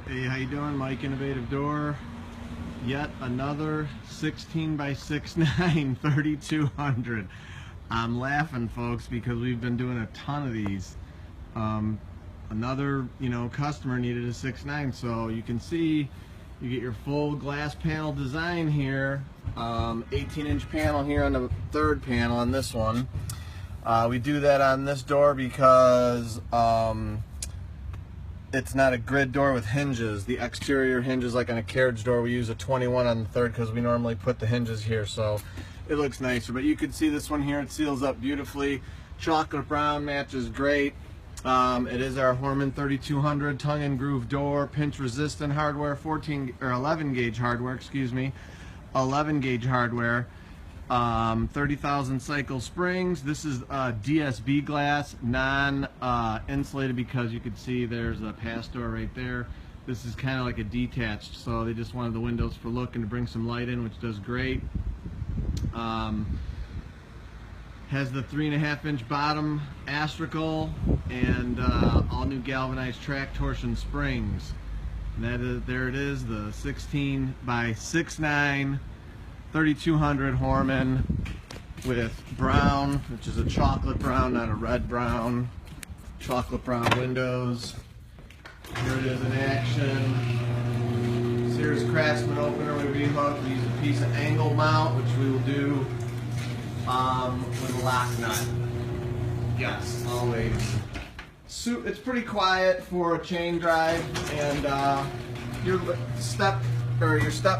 Hey, how you doing? Mike, Innovative Door. Yet another 16 by 6.9 3200. I'm laughing, folks, because we've been doing a ton of these. Another, customer needed a 6.9, so you can see you get your full glass panel design here. 18-inch panel here on the third panel on this one. We do that on this door because it's not a grid door with hinges. The exterior hinges, like on a carriage door, we use a 21 on the third because we normally put the hinges here, so it looks nicer. But you can see this one here, it seals up beautifully. Chocolate brown matches great. It is our Hormann 3200 tongue and groove door, pinch resistant hardware, 11 gauge hardware, 11 gauge hardware. 30,000 cycle springs. This is DSB glass, non-insulated, because you can see there's a pass door right there. This is kind of like a detached, so they just wanted the windows for look and to bring some light in, which does great. Has the 3.5-inch bottom astragal and all new galvanized track torsion springs. And that is, there it is, the 16 by 6.9 3200 Hormann with brown, which is a chocolate brown, not a red brown. Chocolate brown windows. Here it is in action. Sears Craftsman opener with V-hook. We use a piece of angle mount, which we will do with a lock nut. Yes, always. So it's pretty quiet for a chain drive, and your step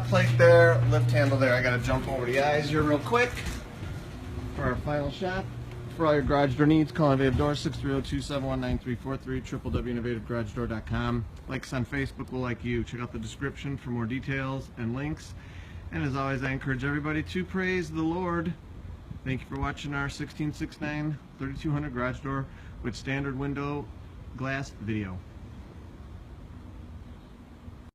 plate there, lift handle there. I gotta jump over the eyes here real quick for our final shot. For all your garage door needs, call Innovative Door 630-271-9343, www.innovativegaragedoor.com. Like us on Facebook, we'll like you. Check out the description for more details and links. And as always, I encourage everybody to praise the Lord. Thank you for watching our 16.6.9 3200 garage door with standard window glass video.